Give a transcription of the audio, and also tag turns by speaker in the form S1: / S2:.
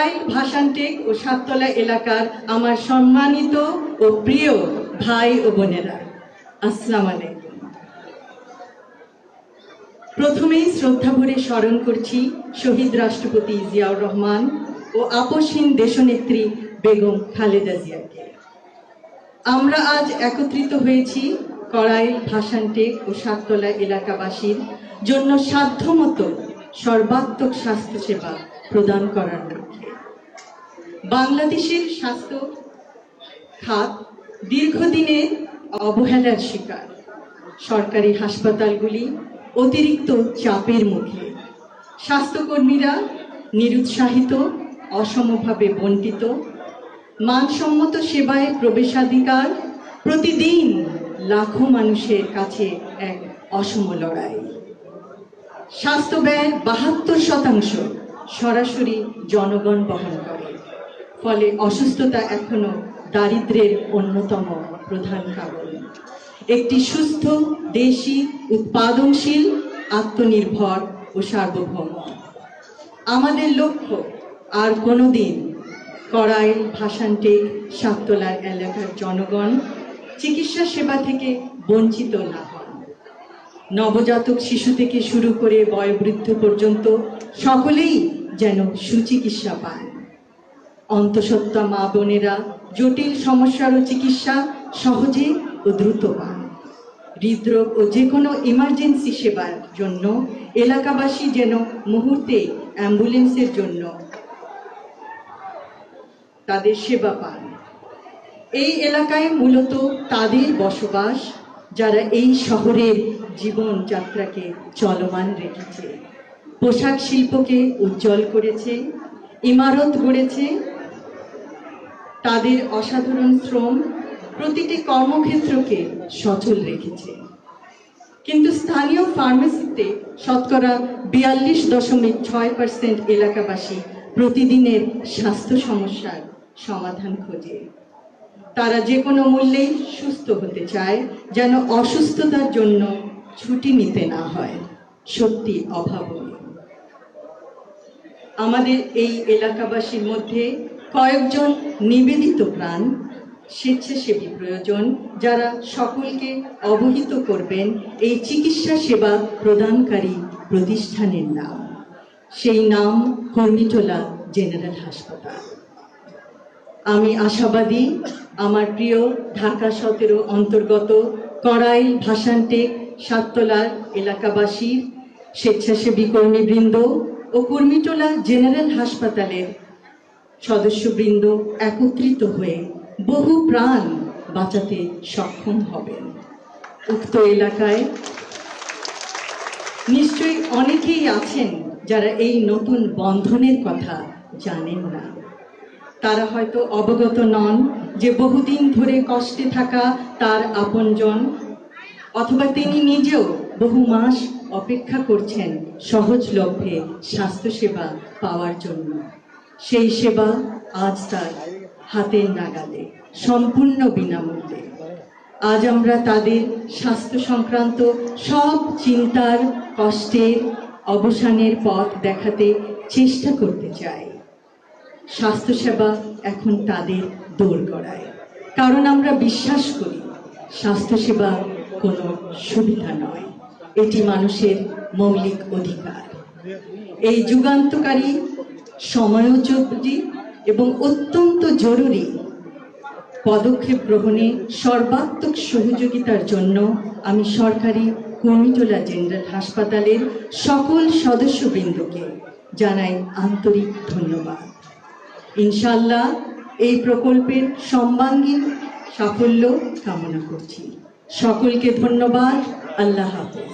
S1: কড়াইল ভাসানটেক ও সাততলা এলাকার আমার সম্মানিত ও প্রিয় ভাই ও বোনেরা, আসসালামু আলাইকুম। প্রথমেই শ্রদ্ধা ভরে স্মরণ করছি শহীদ রাষ্ট্রপতি জিয়াউর রহমান ও আপসহীন দেশনেত্রী বেগম খালেদা জিয়াকে। আমরা আজ একত্রিত হয়েছি কড়াইল ভাসানটেক ও সাততলা এলাকাবাসীর জন্য সাধ্যমতো সর্বাত্মক স্বাস্থ্যসেবা প্রদান করার লক্ষ্যে। বাংলাদেশের স্বাস্থ্য খাত দীর্ঘদিনের অবহেলার শিকার। সরকারি হাসপাতালগুলি অতিরিক্ত চাপের মুখে, স্বাস্থ্যকর্মীরা নিরুৎসাহিত, অসমভাবে বণ্টিত, মানসম্মত সেবায় প্রবেশাধিকার প্রতিদিন লাখো মানুষের কাছে এক অসম লড়াই। স্বাস্থ্য ব্যয়ের ৭২% সরাসরি জনগণ বহন করে, ফলে অসুস্থতা এখনো দারিদ্র্যের অন্যতম প্রধান কারণ। একটি সুস্থ, দেশি, উৎপাদনশীল, আত্মনির্ভর ও সার্বভৌম আমাদের লক্ষ্য। আর কোনোদিন কড়াইল ভাসানটেক সাততলার এলাকার জনগণ চিকিৎসা সেবা থেকে বঞ্চিত না হন। নবজাতক শিশু থেকে শুরু করে বয়োবৃদ্ধ পর্যন্ত সকলেই যেন সুচিকিৎসা পান। অন্তঃসত্ত্বা মা বোনেরা জটিল সমস্যারও চিকিৎসা সহজে ও দ্রুত পান। হৃদরোগ ও যে কোনো ইমার্জেন্সি সেবার জন্য এলাকাবাসী যেন মুহূর্তে অ্যাম্বুলেন্সের জন্য তাদের সেবা পান। এই এলাকায় মূলত তাদের বসবাস যারা এই শহরের জীবনযাত্রাকে চলমান রেখেছে, পোশাক শিল্পকে উজ্জ্বল করেছে, ইমারত গড়েছে। তাদের অসাধারণ শ্রম প্রতিটি কর্মক্ষেত্রকে সচল রেখেছে। কিন্তু স্থানীয় ফার্মেসিতে শতকরা 42.6% এলাকাবাসী প্রতিদিনের স্বাস্থ্য সমস্যার সমাধান খোঁজে। তারা যে কোনো মূল্যেই সুস্থ হতে চায়, যেন অসুস্থতার জন্য ছুটি নিতে না হয়। সত্যি অভাবনীয়। আমাদের এই এলাকাবাসীর মধ্যে কয়েকজন নিবেদিত প্রাণ স্বেচ্ছাসেবী প্রয়োজন, যারা সকলকে অবহিত করবেন এই চিকিৎসা সেবা প্রদানকারী প্রতিষ্ঠানের নাম। সেই নাম কর্মীটোলা জেনারেল হাসপাতাল। আমি আশাবাদী আমার প্রিয় ঢাকা 17 অন্তর্গত কড়াইল ভাসানটেক সাততলার এলাকাবাসীর স্বেচ্ছাসেবী কর্মীবৃন্দ ও কর্মীটোলা জেনারেল হাসপাতালের সদস্যবৃন্দ একত্রিত হয়ে বহু প্রাণ বাঁচাতে সক্ষম হবেন। উক্ত এলাকায় নিশ্চয়ই অনেকেই আছেন যারা এই নতুন বন্ধনের কথা জানেন না। তারা হয়তো অবগত নন যে বহুদিন ধরে কষ্টে থাকা তার আপনজন, অথবা তিনি নিজেও বহু মাস অপেক্ষা করছেন সহজলভ্যে স্বাস্থ্যসেবা পাওয়ার জন্য। সেই সেবা আজ তার হাতের নাগালে, সম্পূর্ণ বিনামূল্যে। আজ আমরা তাদের স্বাস্থ্য সংক্রান্ত সব চিন্তার, কষ্টের অবসানের পথ দেখাতে চেষ্টা করতে চাই। স্বাস্থ্যসেবা এখন তাদের দোরগোড়ায়, কারণ আমরা বিশ্বাস করি স্বাস্থ্যসেবা কোনো সুবিধা নয়, এটি মানুষের মৌলিক অধিকার। এই যুগান্তকারী, সময়োপযোগী এবং অত্যন্ত জরুরি পদক্ষেপ গ্রহণে সর্বাত্মক সহযোগিতার জন্য আমি সরকারি কর্মীটোলা জেনারেল হাসপাতালের সকল সদস্যবৃন্দকে জানাই আন্তরিক ধন্যবাদ। ইনশাআল্লাহ এই প্রকল্পের সর্বাঙ্গীন সাফল্য কামনা করছি। সকলকে ধন্যবাদ। আল্লাহ হাফেজ।